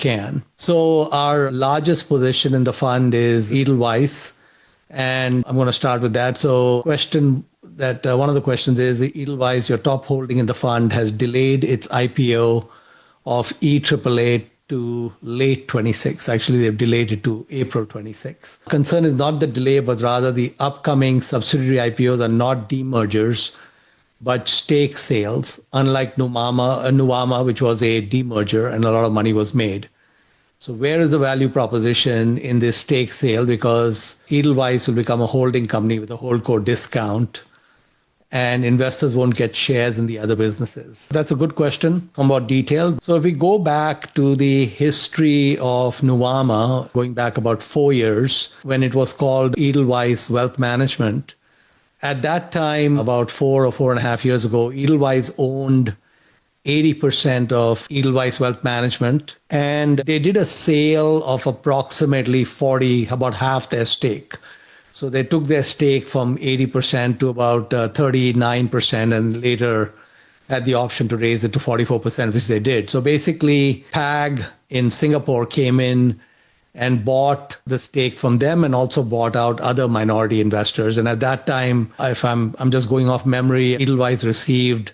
can. So our largest position in the fund is Edelweiss, and I'm going to start with that. So one of the questions is Edelweiss, your top holding in the fund, has delayed its IPO of EAAA to late 26. Actually, they've delayed it to April 26. Concern is not the delay, but rather the upcoming subsidiary IPOs are not demergers, but stake sales, unlike Nuvama, which was a demerger and a lot of money was made. So where is the value proposition in this stake sale? Because Edelweiss will become a holding company with a holdco discount, and investors won't get shares in the other businesses? That's a good question, somewhat detailed. So if we go back to the history of Nuvama, going back about 4 years, when it was called Edelweiss Wealth Management, at that time, about 4.5 years ago, Edelweiss owned 80% of Edelweiss Wealth Management, and they did a sale of approximately 40, about half their stake. So they took their stake from 80% to about 39%, and later had the option to raise it to 44%, which they did. So basically, PAG in Singapore came in and bought the stake from them and also bought out other minority investors. And at that time, if I'm just going off memory, Edelweiss received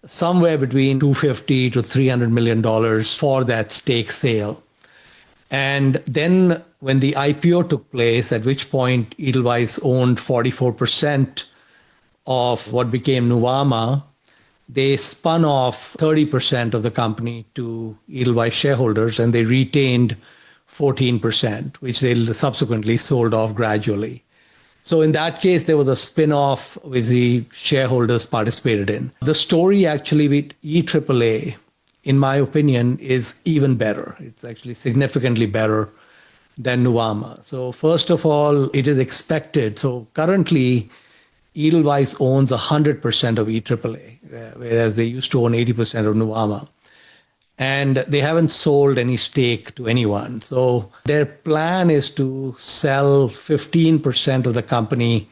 somewhere between $250 to $300 million for that stake sale. And then when the IPO took place, at which point Edelweiss owned 44% of what became Nuvama, they spun off 30% of the company to Edelweiss shareholders, and they retained 14%, which they subsequently sold off gradually. So in that case, there was a spin-off which the shareholders participated in. The story actually with EAAA, in my opinion, is even better. It's actually significantly better than Nuvama. So first of all, it is expected. So currently, Edelweiss owns 100% of EAAA, whereas they used to own 80% of Nuvama. And they haven't sold any stake to anyone. So their plan is to sell 15% of the company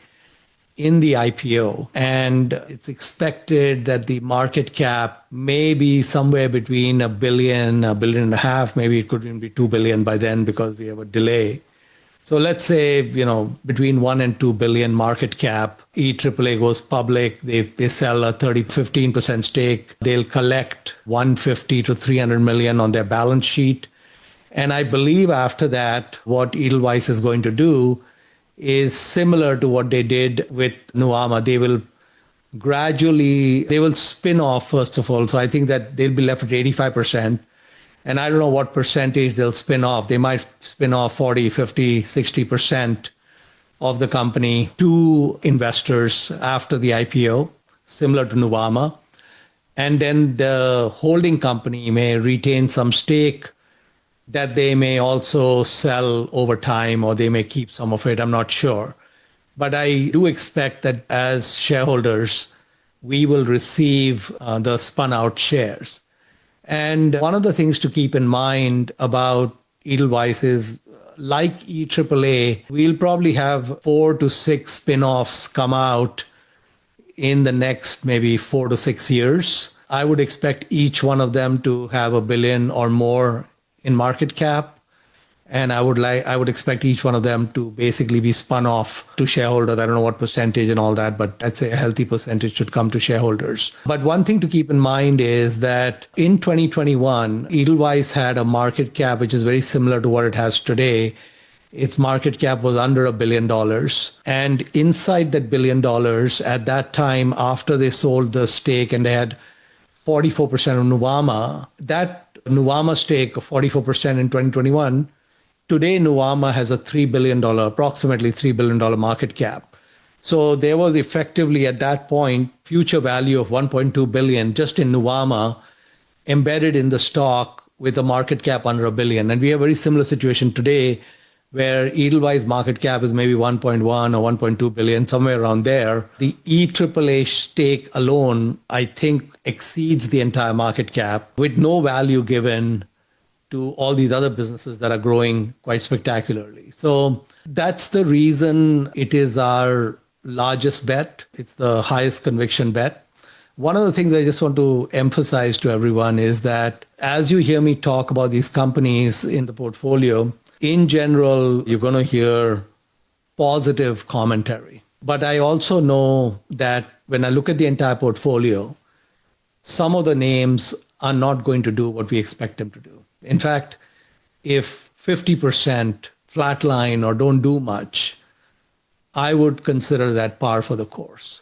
in the IPO. And it's expected that the market cap may be somewhere between $1 billion, $1.5 billion. Maybe it could even be $2 billion by then because we have a delay. So let's say, between 1 and 2 billion market cap, EAAA goes public, they sell a 15% stake, they'll collect 150 to 300 million on their balance sheet. And I believe after that, what Edelweiss is going to do is similar to what they did with Nuvama. They will spin off, first of all. So I think that they'll be left with 85%. And I don't know what percentage they'll spin off. They might spin off 40, 50, 60% of the company to investors after the IPO, similar to Nuvama. And then the holding company may retain some stake that they may also sell over time, or they may keep some of it. I'm not sure. But I do expect that as shareholders, we will receive the spun out shares. And one of the things to keep in mind about Edelweiss is, like EAAA, we'll probably have 4 to 6 spin-offs come out in the next maybe 4 to 6 years. I would expect each one of them to have $1 billion or more in market cap. And I would expect each one of them to basically be spun off to shareholders. I don't know what percentage and all that, but I'd say a healthy percentage should come to shareholders. But one thing to keep in mind is that in 2021, Edelweiss had a market cap which is very similar to what it has today. Its market cap was under $1 billion. And inside that $1 billion, at that time, after they sold the stake and they had 44% of Nuvama, that Nuvama stake of 44% in 2021, today, Nuvama has a approximately $3 billion market cap. So there was effectively at that point, future value of $1.2 billion just in Nuvama embedded in the stock with a market cap under $1 billion. And we have a very similar situation today where Edelweiss market cap is maybe 1.1 or 1.2 billion, somewhere around there. The EAAA stake alone, I think, exceeds the entire market cap with no value given to all these other businesses that are growing quite spectacularly. So that's the reason it is our largest bet. It's the highest conviction bet. One of the things I just want to emphasize to everyone is that as you hear me talk about these companies in the portfolio, in general, you're going to hear positive commentary. But I also know that when I look at the entire portfolio, some of the names are not going to do what we expect them to do. In fact, if 50% flatline or don't do much, I would consider that par for the course.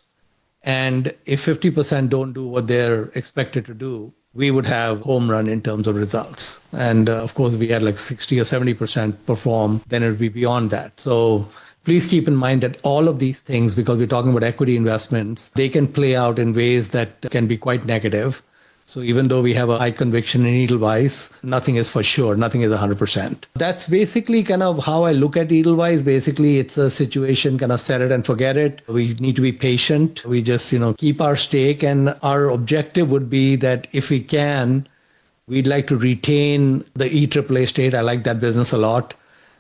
And if 50% don't do what they're expected to do, we would have home run in terms of results. And of course, we had like 60 or 70% perform, then it would be beyond that. So please keep in mind that all of these things, because we're talking about equity investments, they can play out in ways that can be quite negative. So even though we have a high conviction in Edelweiss, nothing is for sure. Nothing is 100%. That's basically kind of how I look at Edelweiss. Basically, it's a situation, kind of set it and forget it. We need to be patient. We just, keep our stake. And our objective would be that if we can, we'd like to retain the EAAA state. I like that business a lot.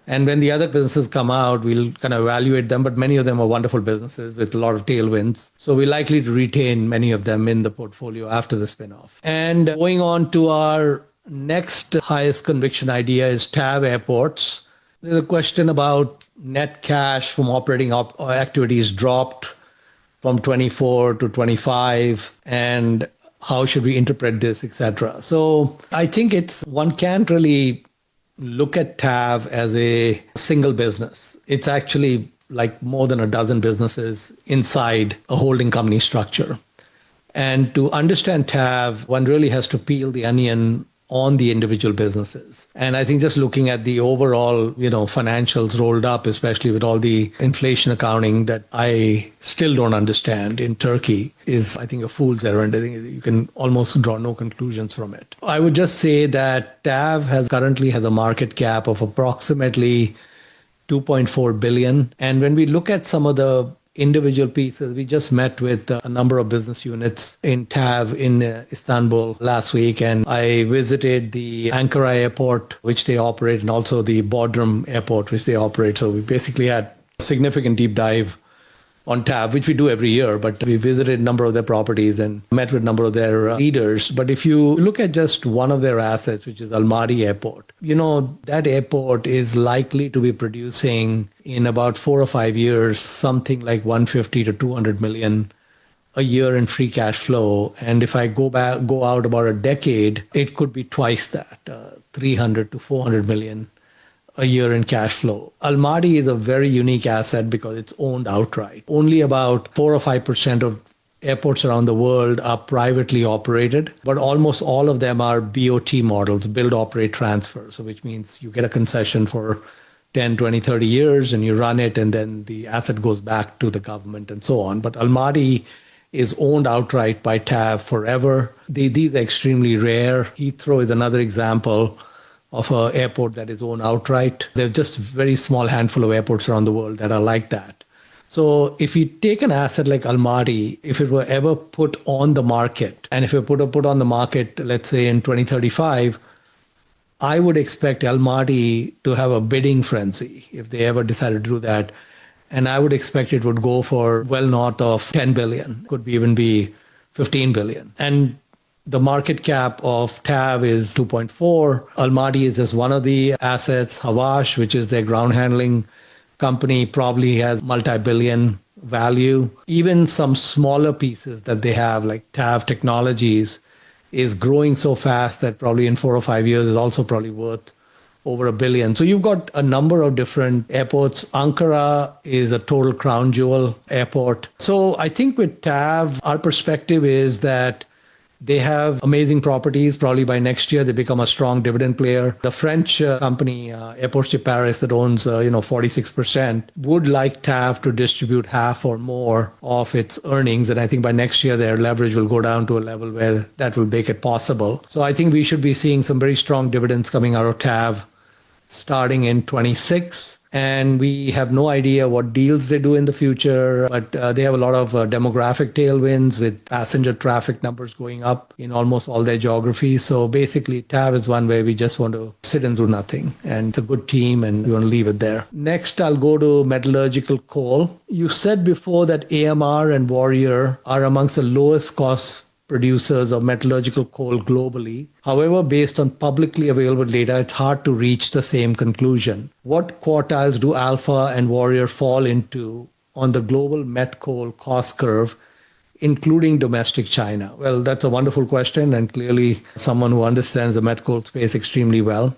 And when the other businesses come out, we'll kind of evaluate them. But many of them are wonderful businesses with a lot of tailwinds. So we're likely to retain many of them in the portfolio after the spinoff. And going on to our next highest conviction idea is TAV Airports. There's a question about net cash from operating activities dropped from 24 to 25 and how should we interpret this, etc. So I think one can't really look at TAV as a single business. It's actually like more than a dozen businesses inside a holding company structure. And to understand TAV, one really has to peel the onion on the individual businesses. And I think just looking at the overall, financials rolled up, especially with all the inflation accounting that I still don't understand in Turkey, is, I think, a fool's errand. I think you can almost draw no conclusions from it. I would just say that TAV currently has a market cap of approximately 2.4 billion. And when we look at some of the individual pieces, we just met with a number of business units in TAV in Istanbul last week, and I visited the Ankara airport, which they operate, and also the Bodrum airport, which they operate. So we basically had a significant deep dive on TAV, which we do every year, but we visited a number of their properties and met with a number of their leaders. But if you look at just one of their assets, which is Almaty Airport, that airport is likely to be producing in about 4 or 5 years, something like 150 to 200 million a year in free cash flow. And if I go out about a decade, it could be twice that, 300 to 400 million a year in cash flow. Almaty is a very unique asset because it's owned outright. Only about 4 or 5% of airports around the world are privately operated, but almost all of them are BOT models, build, operate, transfer. So which means you get a concession for 10, 20, 30 years and you run it and then the asset goes back to the government and so on. But Almaty is owned outright by TAV forever. These are extremely rare. Heathrow is another example of an airport that is owned outright. There are just a very small handful of airports around the world that are like that. So if you take an asset like Almaty, if it were ever put on the market, and if it were put on the market, let's say in 2035, I would expect Almaty to have a bidding frenzy if they ever decided to do that. And I would expect it would go for well north of 10 billion, could even be 15 billion. And the market cap of TAV is 2.4. Almaty is just one of the assets. Havash, which is their ground handling company, probably has multi-billion value. Even some smaller pieces that they have, like TAV Technologies, is growing so fast that probably in 4 or 5 years is also probably worth over $1 billion. So you've got a number of different airports. Ankara is a total crown jewel airport. So I think with TAV, our perspective is that they have amazing properties. Probably by next year, they become a strong dividend player. The French company, Airports de Paris, that owns 46%, would like TAV to distribute half or more of its earnings. And I think by next year, their leverage will go down to a level where that will make it possible. So I think we should be seeing some very strong dividends coming out of TAV starting in 26. And we have no idea what deals they do in the future, but they have a lot of demographic tailwinds with passenger traffic numbers going up in almost all their geographies. So basically, TAV is one where we just want to sit and do nothing. And it's a good team, and we want to leave it there. Next, I'll go to metallurgical coal. You said before that AMR and Warrior are amongst the lowest cost producers of metallurgical coal globally. However, based on publicly available data, it's hard to reach the same conclusion. What quartiles do Alpha and Warrior fall into on the global met coal cost curve, including domestic China? Well, that's a wonderful question, and clearly someone who understands the met coal space extremely well.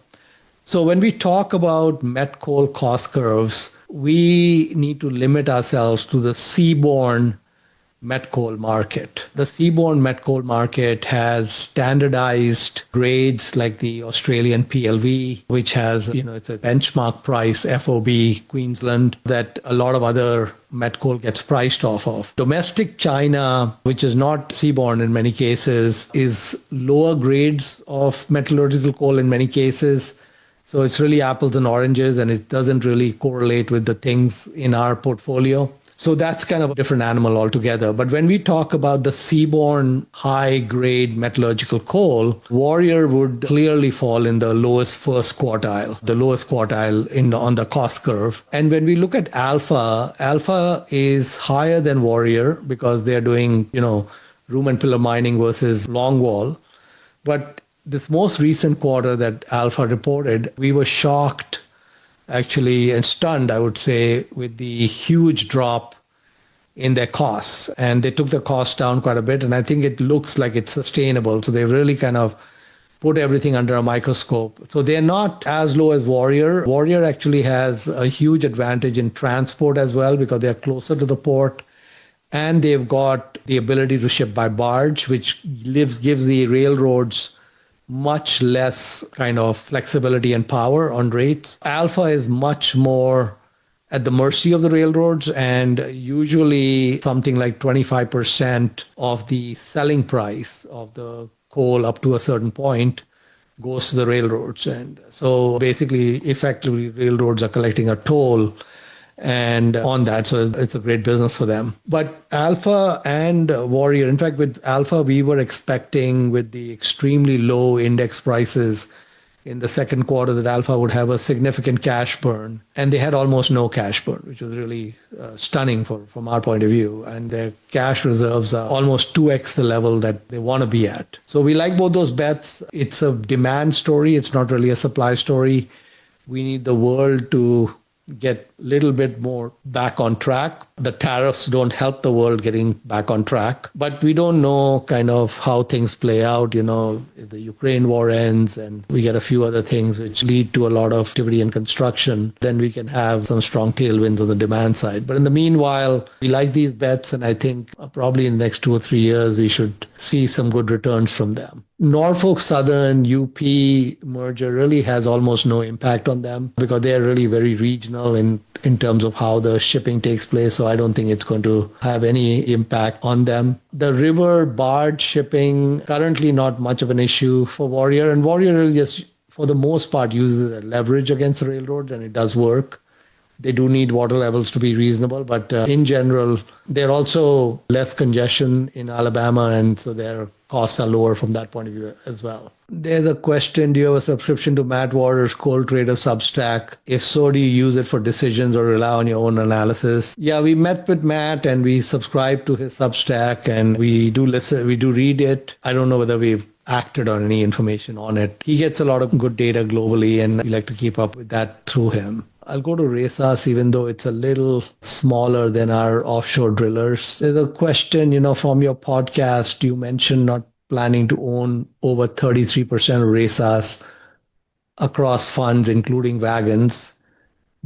So when we talk about met coal cost curves, we need to limit ourselves to the seaborne met coal market. The seaborne met coal market has standardized grades like the Australian PLV, which has, it's a benchmark price, FOB Queensland, that a lot of other met coal gets priced off of. Domestic China, which is not seaborne in many cases, is lower grades of metallurgical coal in many cases. So it's really apples and oranges, and it doesn't really correlate with the things in our portfolio. So that's kind of a different animal altogether. But when we talk about the seaborne high-grade metallurgical coal, Warrior would clearly fall in the lowest first quartile, the lowest quartile on the cost curve. And when we look at Alpha, Alpha is higher than Warrior because they're doing, room and pillar mining versus longwall. But this most recent quarter that Alpha reported, we were shocked actually and stunned, I would say, with the huge drop in their costs. And they took the costs down quite a bit. And I think it looks like it's sustainable. So they really kind of put everything under a microscope. So they're not as low as Warrior. Warrior actually has a huge advantage in transport as well because they're closer to the port. And they've got the ability to ship by barge, which gives the railroads much less kind of flexibility and power on rates. Alpha is much more at the mercy of the railroads, and usually something like 25% of the selling price of the coal up to a certain point goes to the railroads. And so basically, effectively, railroads are collecting a toll and on that. So it's a great business for them. But Alpha and Warrior, in fact, with Alpha, we were expecting with the extremely low index prices in the second quarter that Alpha would have a significant cash burn. And they had almost no cash burn, which was really stunning from our point of view. And their cash reserves are almost 2x the level that they want to be at. So we like both those bets. It's a demand story. It's not really a supply story. We need the world to get a little bit more back on track. The tariffs don't help the world getting back on track, but we don't know kind of how things play out. If the Ukraine war ends and we get a few other things which lead to a lot of activity in construction, then we can have some strong tailwinds on the demand side. But in the meanwhile, we like these bets, and I think probably in the next 2 or 3 years, we should see some good returns from them. Norfolk Southern UP merger really has almost no impact on them because they're really very regional in terms of how the shipping takes place. So I don't think it's going to have any impact on them. The river barge shipping, currently not much of an issue for Warrior. And Warrior really just, for the most part, uses a leverage against the railroad, and it does work. They do need water levels to be reasonable, but in general, they're also less congestion in Alabama, and so their costs are lower from that point of view as well. There's a question, do you have a subscription to Matt Warder's Coal Trader Substack? If so, do you use it for decisions or rely on your own analysis? Yeah, we met with Matt and we subscribe to his Substack, and we do listen, we do read it. I don't know whether we've acted on any information on it. He gets a lot of good data globally, and we like to keep up with that through him. I'll go to RESAS, even though it's a little smaller than our offshore drillers. There's a question, from your podcast, you mentioned not planning to own over 33% of RESAS across funds, including Wagons.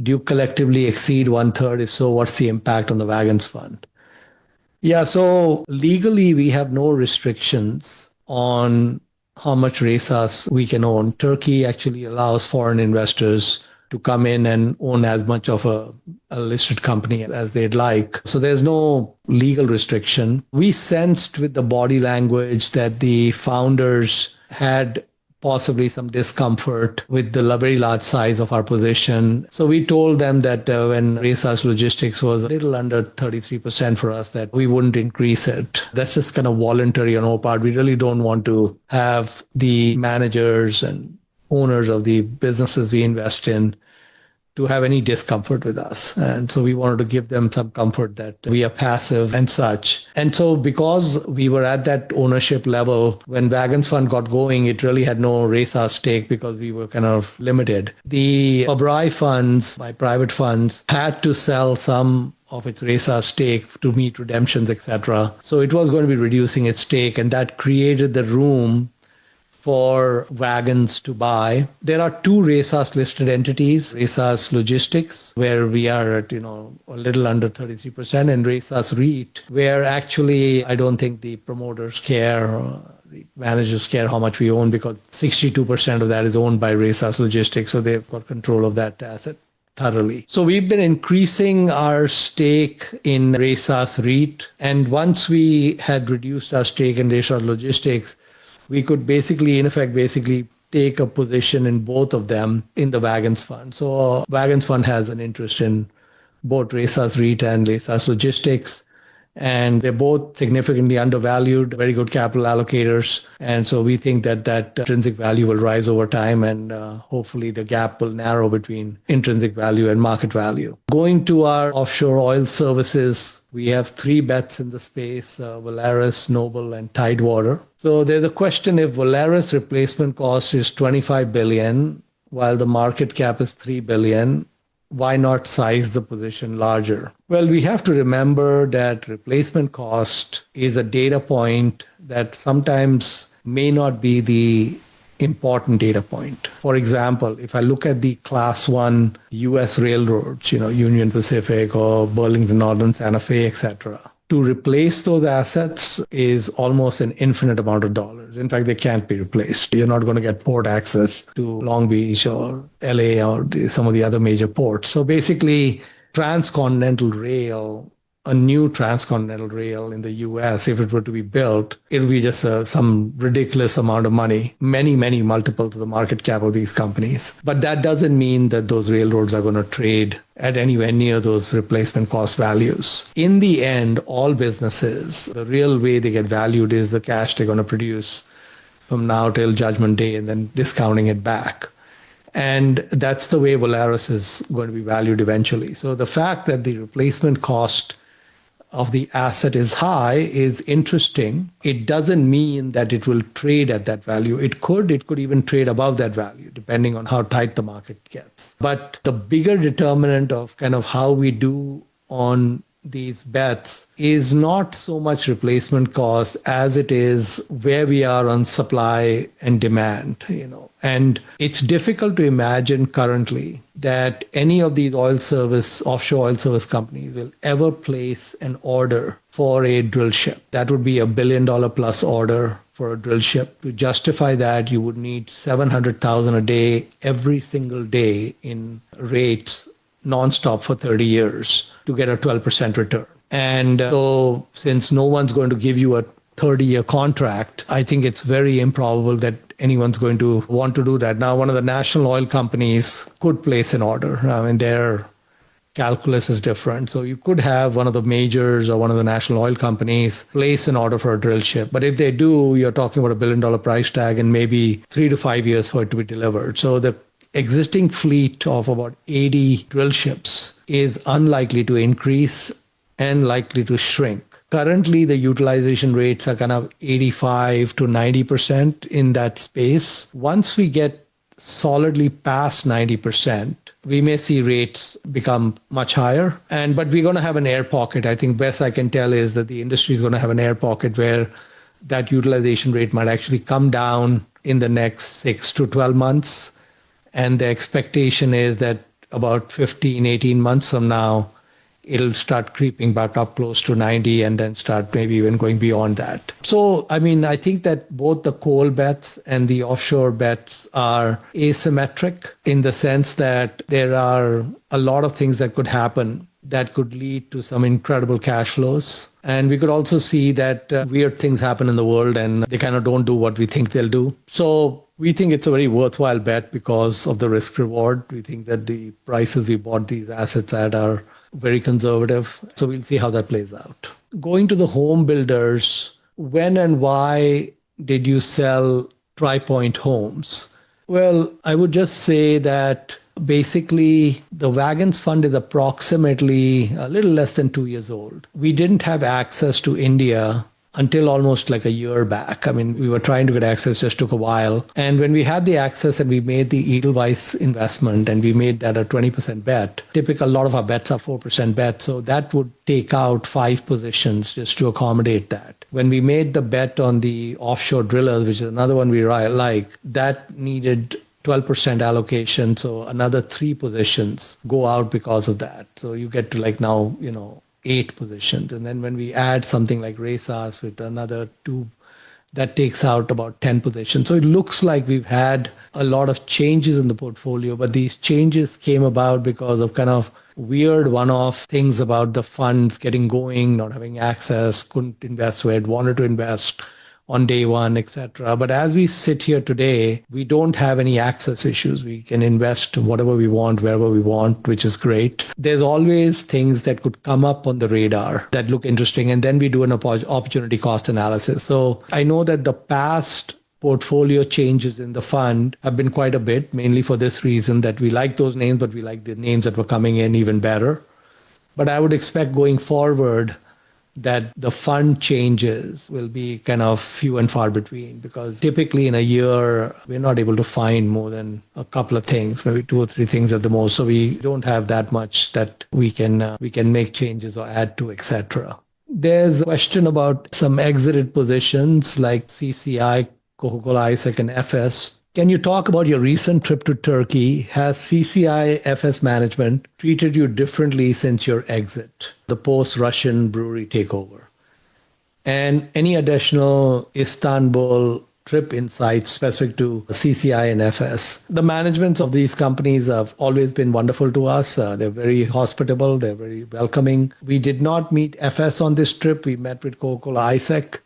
Do you collectively exceed 1/3? If so, what's the impact on the Wagons fund? Yeah, so legally, we have no restrictions on how much RESAS we can own. Turkey actually allows foreign investors to come in and own as much of a listed company as they'd like. So there's no legal restriction. We sensed with the body language that the founders had possibly some discomfort with the very large size of our position. So we told them that when Resas Logistics was a little under 33% for us, that we wouldn't increase it. That's just kind of voluntary on our part. We really don't want to have the managers and owners of the businesses we invest in to have any discomfort with us. And so we wanted to give them some comfort that we are passive and such. And so because we were at that ownership level, when Wagons Fund got going, it really had no Resa stake because we were kind of limited. The Pabrai funds, my private funds, had to sell some of its Resa stake to meet redemptions, etc. So it was going to be reducing its stake, and that created the room for Wagons to buy. There are two Resas listed entities, Resas Logistics, where we are at, a little under 33%, and Resas REIT, where actually I don't think the promoters care, or the managers care how much we own, because 62% of that is owned by Resas Logistics, so they've got control of that asset thoroughly. So we've been increasing our stake in Resas REIT, and once we had reduced our stake in Resas Logistics, we could basically take a position in both of them in the Wagons Fund. So Wagons Fund has an interest in both Resas REIT and Resas Logistics, and they're both significantly undervalued, very good capital allocators. And so we think that intrinsic value will rise over time, and hopefully the gap will narrow between intrinsic value and market value. Going to our offshore oil services, we have 3 bets in the space, Valaris, Noble, and Tidewater. So there's a question: if Valaris replacement cost is $25 billion, while the market cap is $3 billion, why not size the position larger? Well, we have to remember that replacement cost is a data point that sometimes may not be the important data point. For example, if I look at the Class 1 US railroads, Union Pacific or Burlington Northern, Santa Fe, etc., to replace those assets is almost an infinite amount of dollars. In fact, they can't be replaced. You're not going to get port access to Long Beach or LA or some of the other major ports. So basically, transcontinental rail, a new transcontinental rail in the US, if it were to be built, it'll be just some ridiculous amount of money, many, many multiples of the market cap of these companies. But that doesn't mean that those railroads are going to trade at anywhere near those replacement cost values. In the end, all businesses, the real way they get valued is the cash they're going to produce from now till Judgment Day and then discounting it back. And that's the way Valaris is going to be valued eventually. So the fact that the replacement cost of the asset is high is interesting. It doesn't mean that it will trade at that value. It could even trade above that value, depending on how tight the market gets. But the bigger determinant of kind of how we do on these bets is not so much replacement cost as it is where we are on supply and demand, And it's difficult to imagine currently that any of these offshore oil service companies will ever place an order for a drill ship. That would be $1 billion plus order for a drill ship. To justify that, you would need $700,000 a day every single day in rates nonstop for 30 years to get a 12% return. And so since no one's going to give you a 30-year contract, I think it's very improbable that anyone's going to want to do that. Now, one of the national oil companies could place an order. I mean, their calculus is different. So you could have one of the majors or one of the national oil companies place an order for a drill ship. But if they do, you're talking about $1 billion price tag and maybe 3 to 5 years for it to be delivered. So the existing fleet of about 80 drill ships is unlikely to increase and likely to shrink. Currently, the utilization rates are kind of 85 to 90% in that space. Once we get solidly past 90%, we may see rates become much higher. But we're going to have an air pocket. I think best I can tell is that the industry is going to have an air pocket where that utilization rate might actually come down in the next 6 to 12 months. And the expectation is that about 15, 18 months from now, it'll start creeping back up close to 90 and then start maybe even going beyond that. So, I think that both the coal bets and the offshore bets are asymmetric in the sense that there are a lot of things that could happen that could lead to some incredible cash flows. And we could also see that weird things happen in the world and they kind of don't do what we think they'll do. So We think it's a very worthwhile bet because of the risk reward. We think that the prices we bought these assets at are very conservative. So we'll see how that plays out. Going to the home builders, when and why did you sell TriPoint Homes? Well, I would just say that basically the Wagons fund is approximately a little less than 2 years old. We didn't have access to India until almost like a year back. I mean, we were trying to get access, just took a while. And when we had the access and we made the Edelweiss investment and we made that a 20% bet, typically a lot of our bets are 4% bets. So that would take out 5 positions just to accommodate that. When we made the bet on the offshore drillers, which is another one we like, that needed 12% allocation. So another 3 positions go out because of that. So you get to like now, 8 positions. And then when we add something like RACAS with another 2, that takes out about 10 positions. So it looks like we've had a lot of changes in the portfolio, but these changes came about because of kind of weird one-off things about the funds getting going, not having access, couldn't invest where it wanted to invest on day one, etc. But as we sit here today, we don't have any access issues. We can invest whatever we want, wherever we want, which is great. There's always things that could come up on the radar that look interesting, and then we do an opportunity cost analysis. So I know that the past portfolio changes in the fund have been quite a bit, mainly for this reason that we like those names, but we like the names that were coming in even better. But I would expect going forward that the fund changes will be kind of few and far between, because typically in a year, we're not able to find more than a couple of things, maybe 2 or 3 things at the most. So we don't have that much that we can make changes or add to, etc. There's a question about some exited positions like CCI, Coca-Cola, ISEC, and FS. Can you talk about your recent trip to Turkey? Has CCI FS management treated you differently since your exit, the post-Russian brewery takeover? And any additional Istanbul trip insights specific to CCI and FS? The managements of these companies have always been wonderful to us. They're very hospitable. They're very welcoming. We did not meet FS on this trip. We met with Coca-Cola, ISEC.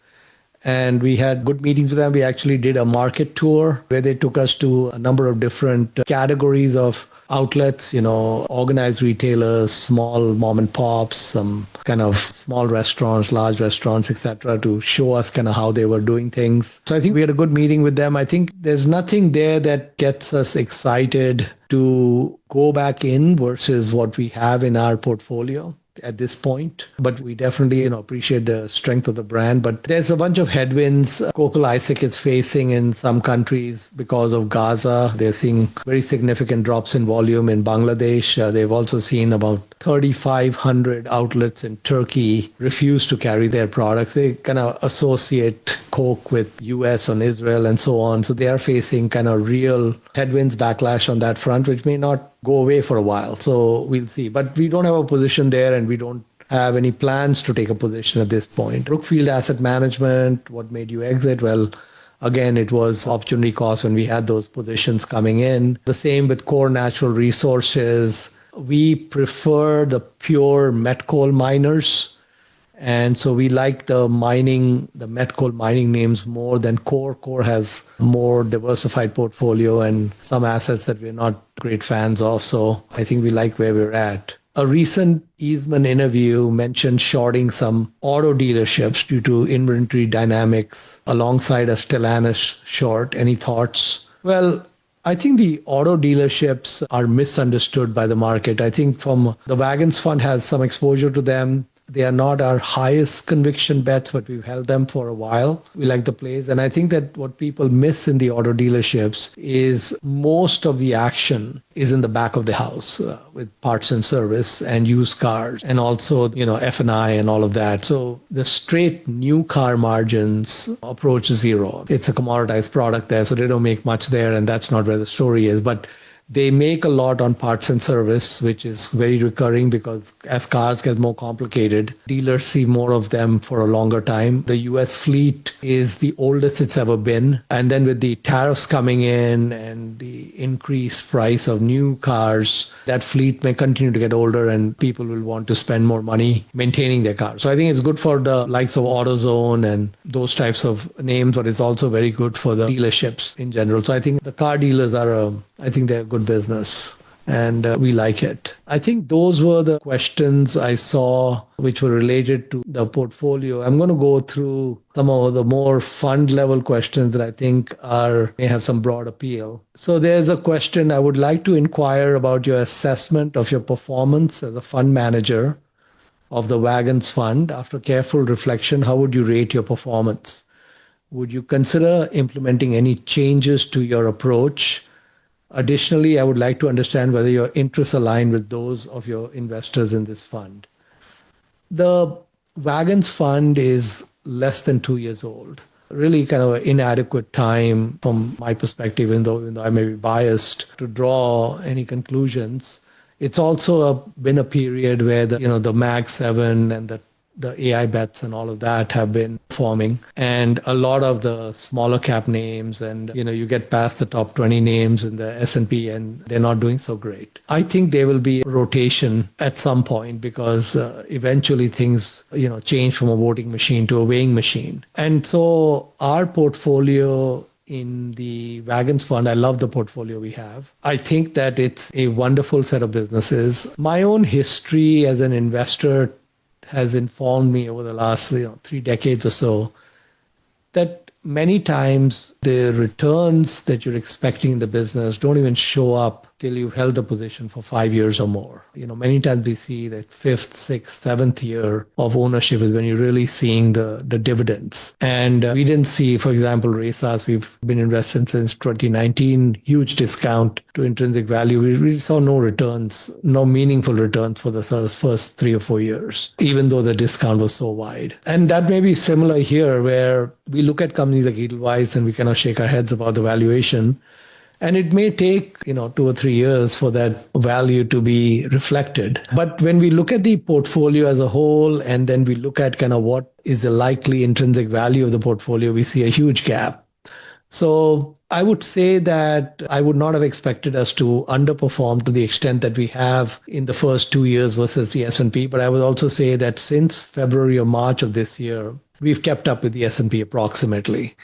And we had good meetings with them. We actually did a market tour where they took us to a number of different categories of outlets, organized retailers, small mom and pops, some kind of small restaurants, large restaurants, etc., to show us kind of how they were doing things. So I think we had a good meeting with them. I think there's nothing there that gets us excited to go back in versus what we have in our portfolio at this point. But we definitely, appreciate the strength of the brand. But there's a bunch of headwinds Coca-Cola ISEC is facing in some countries because of Gaza. They're seeing very significant drops in volume in Bangladesh. They've also seen about 3,500 outlets in Turkey refuse to carry their products. They kind of associate Coke with US and Israel and so on. So they are facing kind of real headwinds, backlash on that front, which may not go away for a while. So we'll see. But we don't have a position there, and we don't have any plans to take a position at this point. Brookfield Asset Management, what made you exit? Well, again, it was opportunity cost when we had those positions coming in. The same with Core Natural Resources. We prefer the pure met coal miners. And so we like the met coal mining names more than Core. Core has more diversified portfolio and some assets that we're not great fans of. So I think we like where we're at. A recent Eastman interview mentioned shorting some auto dealerships due to inventory dynamics alongside a Stellantis short. Any thoughts? Well, I think the auto dealerships are misunderstood by the market. I think from the Wagons Fund has some exposure to them. They are not our highest conviction bets, but we've held them for a while. We like the plays. And I think that what people miss in the auto dealerships is most of the action is in the back of the house with parts and service and used cars and also, F&I and all of that. So the straight new car margins approach zero. It's a commoditized product there, so they don't make much there. And that's not where the story is. But They make a lot on parts and service, which is very recurring because as cars get more complicated, dealers see more of them for a longer time. The US fleet is the oldest it's ever been. And then with the tariffs coming in and the increased price of new cars, that fleet may continue to get older and people will want to spend more money maintaining their cars. So I think it's good for the likes of AutoZone and those types of names, but it's also very good for the dealerships in general. So I think the car dealers I think they're good business and we like it. I think those were the questions I saw which were related to the portfolio. I'm going to go through some of the more fund level questions that I think may have some broad appeal. So there's a question: I would like to inquire about your assessment of your performance as a fund manager of the Wagons Fund. After careful reflection, how would you rate your performance? Would you consider implementing any changes to your approach? Additionally, I would like to understand whether your interests align with those of your investors in this fund. The Wagons Fund is less than 2 years old. Really kind of an inadequate time from my perspective, even though I may be biased to draw any conclusions. It's also been a period where the Mag 7 and the AI bets and all of that have been forming, and a lot of the smaller cap names, and you get past the top 20 names in the S&P and they're not doing so great. I think there will be a rotation at some point because eventually things change from a voting machine to a weighing machine. And so our portfolio in the Wagons Fund, I love the portfolio we have. I think that it's a wonderful set of businesses. My own history as an investor has informed me over the last 3 decades or so that many times the returns that you're expecting in the business don't even show up till you've held the position for 5 years or more. Many times we see that 5th, 6th, 7th year of ownership is when you're really seeing the dividends. And we didn't see, for example, Resas, we've been invested since 2019, huge discount to intrinsic value. We saw no returns, no meaningful returns for the first 3 or 4 years, even though the discount was so wide. And that may be similar here, where we look at companies like Edelweiss and we cannot shake our heads about the valuation. And it may take, 2 or 3 years for that value to be reflected. But when we look at the portfolio as a whole, and then we look at kind of what is the likely intrinsic value of the portfolio, we see a huge gap. So I would say that I would not have expected us to underperform to the extent that we have in the first 2 years versus the S&P. But I would also say that since February or March of this year, we've kept up with the S&P approximately.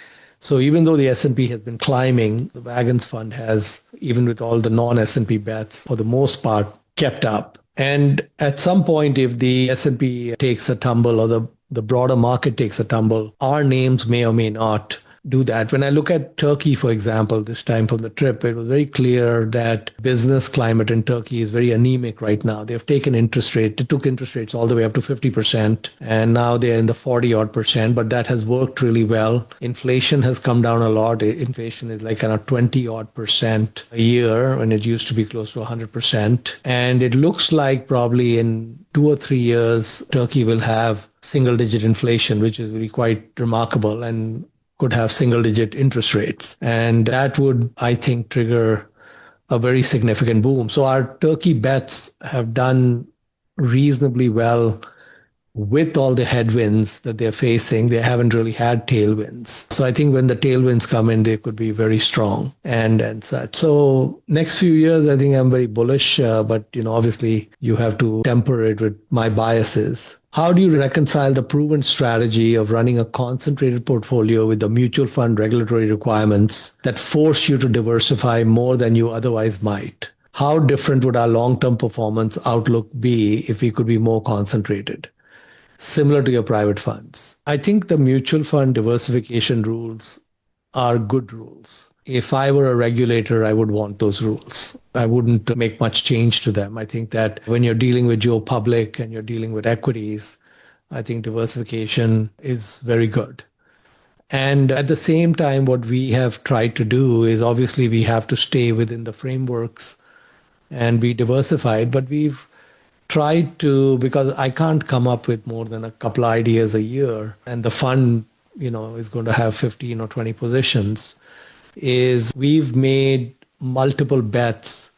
So even though the S&P has been climbing, the Wagons Fund has, even with all the non-S&P bets, for the most part, kept up. And at some point, if the S&P takes a tumble or the broader market takes a tumble, our names may or may not do that. When I look at Turkey, for example, this time from the trip, it was very clear that business climate in Turkey is very anemic right now. They've taken interest rate. They took interest rates all the way up to 50%, and now they're in the 40-odd%, but that has worked really well. Inflation has come down a lot. Inflation is like kind of 20-odd% a year, when it used to be close to 100%. And it looks like probably in 2 or 3 years, Turkey will have single-digit inflation, which is really quite remarkable, and could have single-digit interest rates. And that would, I think, trigger a very significant boom. So our Turkey bets have done reasonably well with all the headwinds that they're facing. They haven't really had tailwinds. So I think when the tailwinds come in, they could be very strong and such. So next few years, I think I'm very bullish, but obviously you have to temper it with my biases. How do you reconcile the proven strategy of running a concentrated portfolio with the mutual fund regulatory requirements that force you to diversify more than you otherwise might? How different would our long-term performance outlook be if we could be more concentrated? Similar to your private funds. I think the mutual fund diversification rules are good rules. If I were a regulator, I would want those rules. I wouldn't make much change to them. I think that when you're dealing with Joe Public and you're dealing with equities, I think diversification is very good. And at the same time, what we have tried to do is obviously we have to stay within the frameworks and be diversified, but we've tried to, because I can't come up with more than a couple of ideas a year, and the fund, is going to have 15 or 20 positions, is we've made multiple bets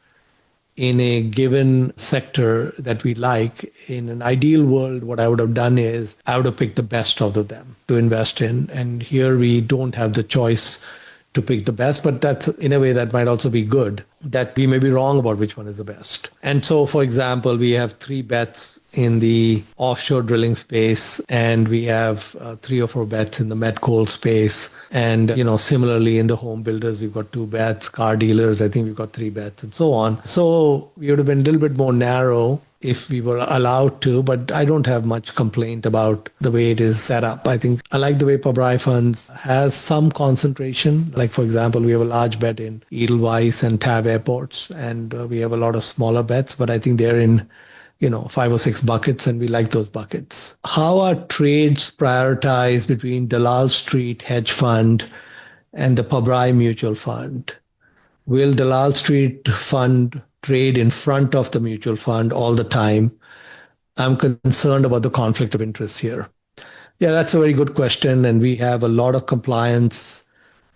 in a given sector that we like. In an ideal world, what I would have done is I would have picked the best out of them to invest in. And here we don't have the choice to pick the best, but that's in a way that might also be good, that we may be wrong about which one is the best. And so, for example, we have 3 bets in the offshore drilling space, and we have 3 or 4 bets in the met coal space. And, similarly in the home builders, we've got 2 bets, car dealers, I think we've got 3 bets and so on. So we would have been a little bit more narrow if we were allowed to, but I don't have much complaint about the way it is set up. I think I like the way Pabrai Funds has some concentration. Like, for example, we have a large bet in Edelweiss and TAB airports, and we have a lot of smaller bets, but I think they're in 5 or 6 buckets, and we like those buckets. How are trades prioritized between Dalal Street Hedge Fund and the Pabrai Mutual Fund? Will Dalal Street Fund trade in front of the mutual fund all the time? I'm concerned about the conflict of interest here. Yeah, that's a very good question. And we have a lot of compliance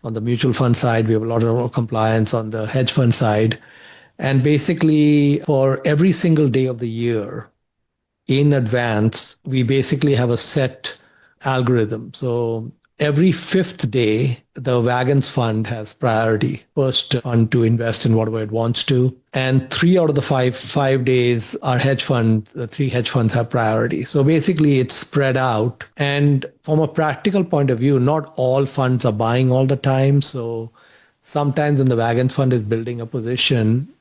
on the mutual fund side. We have a lot of compliance on the hedge fund side. And basically, for every single day of the year in advance, we basically have a set algorithm. So every 5th day, the Wagons fund has priority, first fund to invest in whatever it wants to. And 3 out of the 5 days, our hedge fund, the 3 hedge funds have priority. So basically it's spread out. And from a practical point of view, not all funds are buying all the time. So sometimes when the Wagons fund is building a position,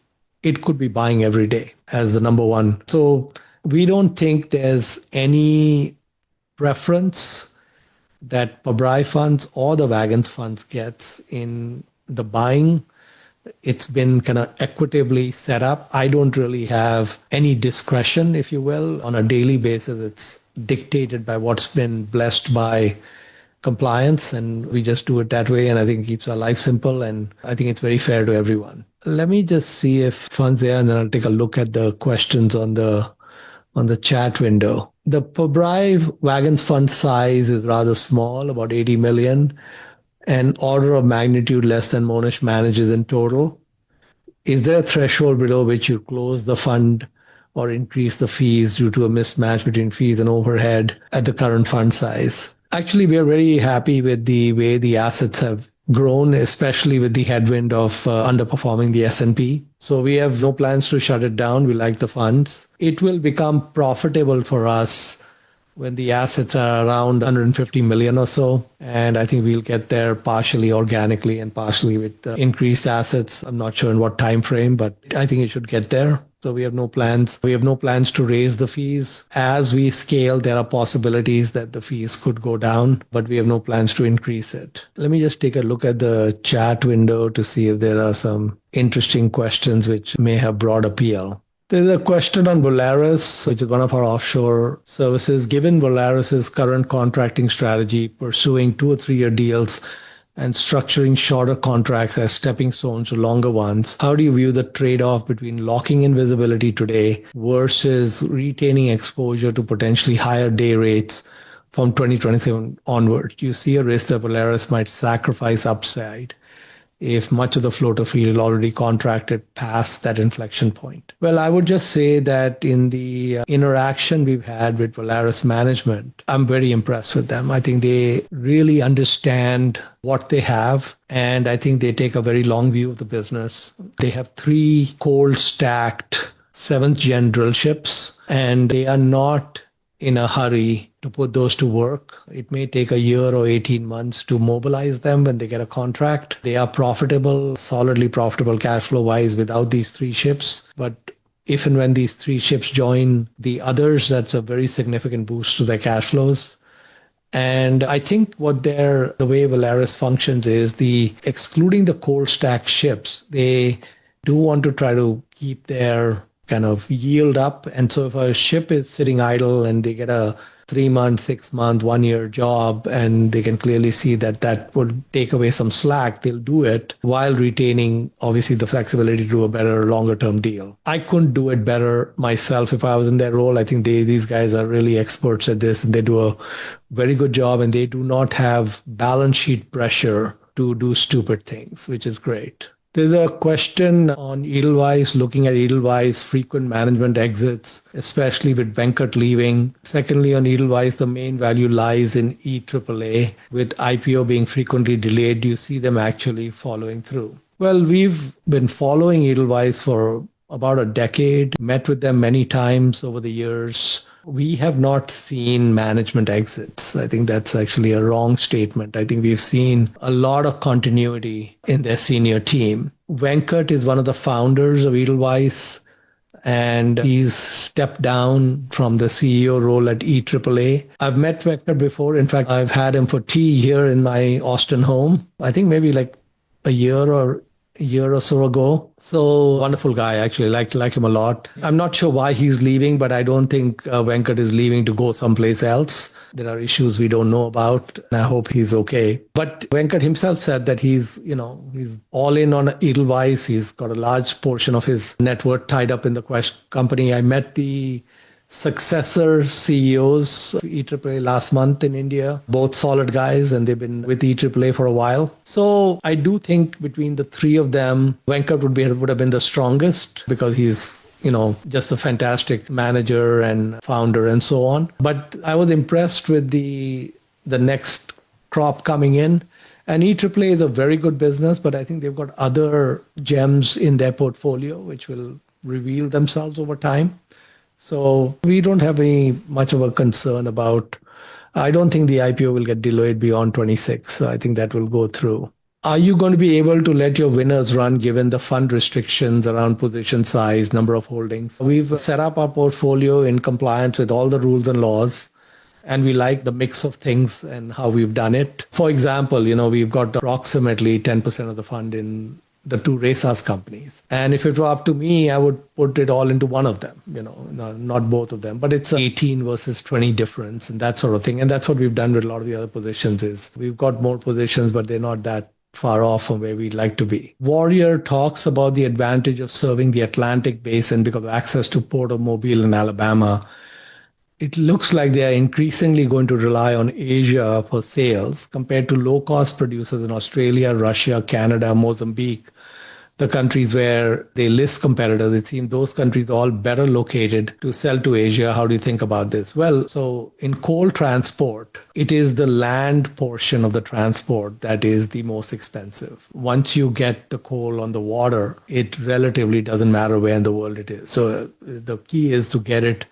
it could be buying every day as the number one. So we don't think there's any preference that Pabrai funds or the Wagons funds gets in the buying. It's been kind of equitably set up. I don't really have any discretion, if you will. On a daily basis, it's dictated by what's been blessed by compliance, and we just do it that way. And I think it keeps our life simple, and I think it's very fair to everyone. Let me just see if funds there, and then I'll take a look at the questions on the chat window. The Pabrai Wagons fund size is rather small, about 80 million, and order of magnitude less than Mohnish manages in total. Is there a threshold below which you close the fund or increase the fees due to a mismatch between fees and overhead at the current fund size? Actually, we are very happy with the way the assets have grown, especially with the headwind of underperforming the S&P. So we have no plans to shut it down. We like the funds. It will become profitable for us when the assets are around 150 million or so. And I think we'll get there partially organically and partially with increased assets. I'm not sure in what time frame, but I think it should get there. So we have no plans. We have no plans to raise the fees. As we scale, there are possibilities that the fees could go down, but we have no plans to increase it. Let me just take a look at the chat window to see if there are some interesting questions which may have broad appeal. There's a question on Volaris, which is one of our offshore services. Given Volaris's current contracting strategy, pursuing 2 or 3 year deals and structuring shorter contracts as stepping stones to longer ones, how do you view the trade-off between locking in visibility today versus retaining exposure to potentially higher day rates from 2027 onward? Do you see a risk that Volaris might sacrifice upside if much of the floater field already contracted past that inflection point? Well, I would just say that in the interaction we've had with Volaris management, I'm very impressed with them. I think they really understand what they have, and I think they take a very long view of the business. They have 3 cold stacked 7th gen drill ships, and they are not in a hurry to put those to work. It may take a year or 18 months to mobilize them when they get a contract. They are profitable, solidly profitable cash flow wise without these 3 ships. But if and when these 3 ships join the others, that's a very significant boost to their cash flows. And I think the way Volaris functions is excluding the cold stack ships, they do want to try to keep their kind of yield up. And so if a ship is sitting idle and they get a 3-month, 6-month, 1-year job, and they can clearly see that would take away some slack, they'll do it while retaining, obviously, the flexibility to do a better longer-term deal. I couldn't do it better myself if I was in their role. I think these guys are really experts at this, and they do a very good job, and they do not have balance sheet pressure to do stupid things, which is great. There's a question on Edelweiss, looking at Edelweiss frequent management exits, especially with Venkat leaving. Secondly, on Edelweiss, the main value lies in EAAA. With IPO being frequently delayed, do you see them actually following through? Well, we've been following Edelweiss for about a decade, met with them many times over the years. We have not seen management exits. I think that's actually a wrong statement. I think we've seen a lot of continuity in their senior team. Venkat is one of the founders of Edelweiss, and he's stepped down from the CEO role at EAAA. I've met Venkat before. In fact, I've had him for tea here in my Austin home. I think maybe like a year or so ago. So wonderful guy, actually. Like him a lot. I'm not sure why he's leaving, but I don't think Venkat is leaving to go someplace else. There are issues we don't know about, and I hope he's okay. But Venkat himself said that he's all in on Edelweiss. He's got a large portion of his net worth tied up in the company. I met the successor CEOs of EAAA last month in India, both solid guys, and they've been with EAAA for a while. So I do think between the three of them, Venkat would have been the strongest because he's just a fantastic manager and founder and so on. But I was impressed with the next crop coming in. And EAAA is a very good business, but I think they've got other gems in their portfolio which will reveal themselves over time. So we don't have much of a concern about, I don't think the IPO will get delayed beyond 26. So I think that will go through. Are you going to be able to let your winners run given the fund restrictions around position size, number of holdings? We've set up our portfolio in compliance with all the rules and laws, and we like the mix of things and how we've done it. For example, we've got approximately 10% of the fund in the two RACEAS companies. And if it were up to me, I would put it all into one of them, not both of them. But it's 18 versus 20 difference and that sort of thing. And that's what we've done with a lot of the other positions is we've got more positions, but they're not that far off from where we'd like to be. Warrior talks about the advantage of serving the Atlantic basin because of access to Port of Mobile in Alabama. It looks like they are increasingly going to rely on Asia for sales compared to low-cost producers in Australia, Russia, Canada, Mozambique, the countries where they list competitors. It seems those countries are all better located to sell to Asia. How do you think about this? Well, so in coal transport, it is the land portion of the transport that is the most expensive. Once you get the coal on the water, it relatively doesn't matter where in the world it is. So the key is to get it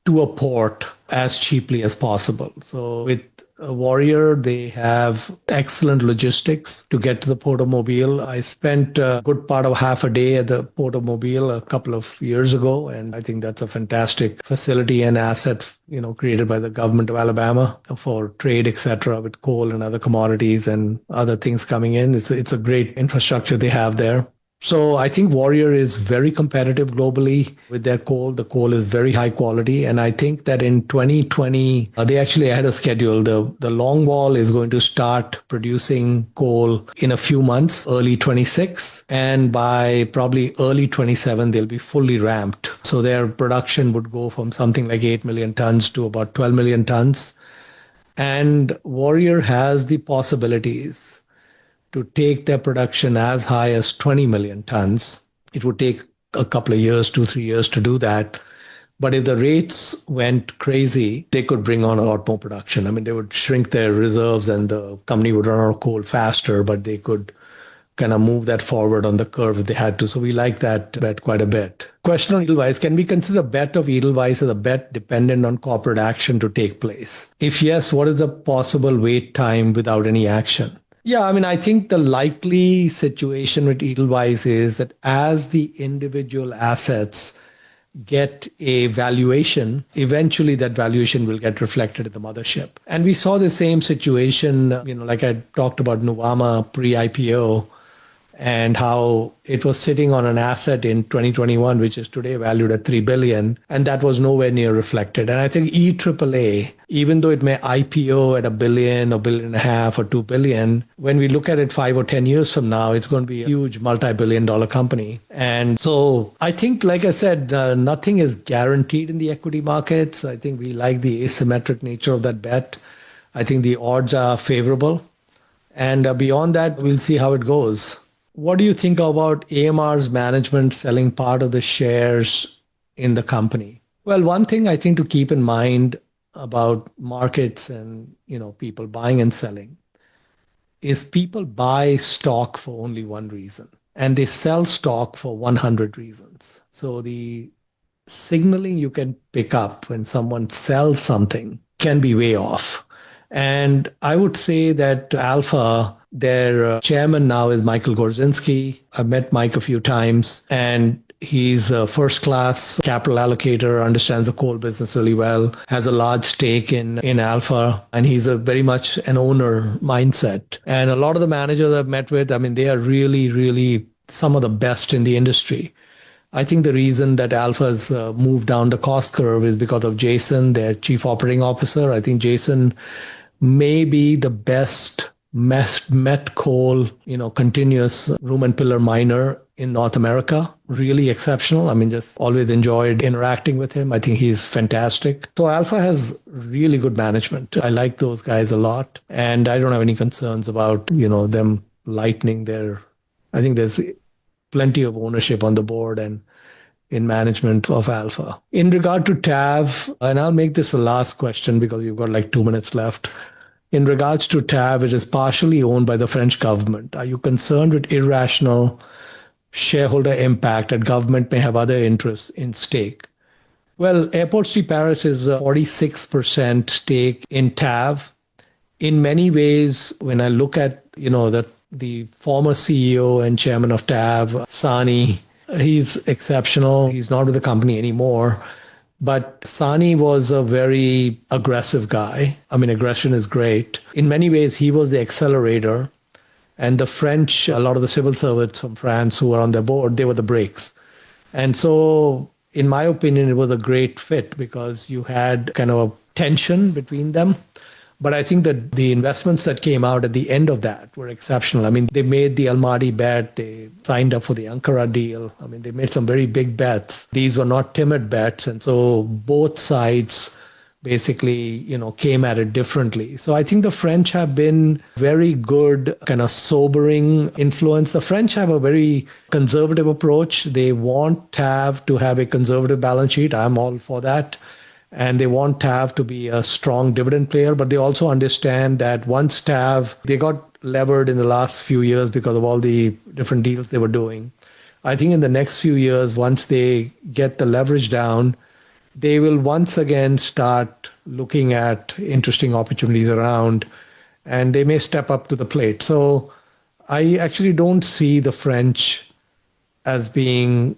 to a port as cheaply as possible. So with Warrior, they have excellent logistics to get to the Port of Mobile. I spent a good part of half a day at the Port of Mobile a couple of years ago, and I think that's a fantastic facility and asset, created by the government of Alabama for trade, etc., with coal and other commodities and other things coming in. It's a great infrastructure they have there. So I think Warrior is very competitive globally with their coal. The coal is very high quality. And I think that in 2020, they actually had a schedule. The longwall is going to start producing coal in a few months, early 26. And by probably early 27, they'll be fully ramped. So their production would go from something like 8 million tons to about 12 million tons. And Warrior has the possibilities to take their production as high as 20 million tons. It would take a couple of years, 2-3 years to do that. But if the rates went crazy, they could bring on a lot more production. I mean, they would shrink their reserves and the company would run out of coal faster, but they could kind of move that forward on the curve if they had to. So we like that bet quite a bit. Question on Edelweiss. Can we consider a bet of Edelweiss as a bet dependent on corporate action to take place? If yes, what is the possible wait time without any action? Yeah, I mean, I think the likely situation with Edelweiss is that as the individual assets get a valuation, eventually that valuation will get reflected in the mothership. And we saw the same situation, like I talked about Nuvama pre-IPO and how it was sitting on an asset in 2021, which is today valued at $3 billion, and that was nowhere near reflected. And I think EAAA, even though it may IPO at $1 billion, $1.5 billion, or $2 billion, when we look at it 5 or 10 years from now, it's going to be a huge multi-billion-dollar company. And so I think, like I said, nothing is guaranteed in the equity markets. I think we like the asymmetric nature of that bet. I think the odds are favorable. And beyond that, we'll see how it goes. what do you think about AMR's management selling part of the shares in the company? Well, one thing I think to keep in mind about markets and people buying and selling is people buy stock for only one reason and they sell stock for 100 reasons. So the signaling you can pick up when someone sells something can be way off. And I would say that Alpha, their chairman now is Michael Gorzinski. I've met Mike a few times, and he's a first class capital allocator, understands the coal business really well, has a large stake in Alpha, and he's a very much an owner mindset. And a lot of the managers I've met with, I mean, they are really, really some of the best in the industry. I think the reason that Alpha's moved down the cost curve is because of Jason, their chief operating officer. I think Jason may be the best met coal, continuous room and pillar miner in North America. Really exceptional. I mean, just always enjoyed interacting with him. I think he's fantastic. So Alpha has really good management. I like those guys a lot. And I don't have any concerns about, them lightening their, I think there's plenty of ownership on the board and in management of Alpha. In regard to TAV, and I'll make this the last question because we've got like 2 minutes left. In regards to TAV, it is partially owned by the French government. Are you concerned with irrational shareholder impact that government may have other interests in stake? Well, Airports de Paris is a 46% stake in TAV. In many ways, when I look at, the former CEO and chairman of TAV, Sani, he's exceptional. He's not with the company anymore. But Sani was a very aggressive guy. I mean, aggression is great. In many ways, he was the accelerator. And the French, a lot of the civil servants from France who were on their board, they were the brakes. And so, in my opinion, it was a great fit because you had kind of a tension between them. But I think that the investments that came out at the end of that were exceptional. I mean, they made the Almaty bet. They signed up for the Ankara deal. I mean, they made some very big bets. These were not timid bets. And so both sides basically, came at it differently. So I think the French have been very good, kind of sobering influence. The French have a very conservative approach. They want TAV to have a conservative balance sheet. I'm all for that. And they want TAV to be a strong dividend player, but they also understand that once TAV, they got levered in the last few years because of all the different deals they were doing. I think in the next few years, once they get the leverage down, they will once again start looking at interesting opportunities around, and they may step up to the plate. So I actually don't see the French as being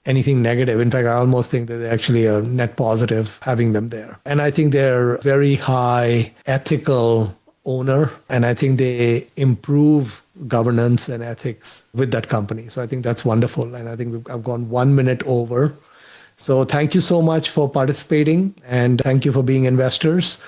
anything negative. In fact, I almost think that they're actually a net positive having them there. And I think they're very high ethical owner, and I think they improve governance and ethics with that company. So I think that's wonderful. And I think I've gone 1 minute over. So thank you so much for participating, and thank you for being investors.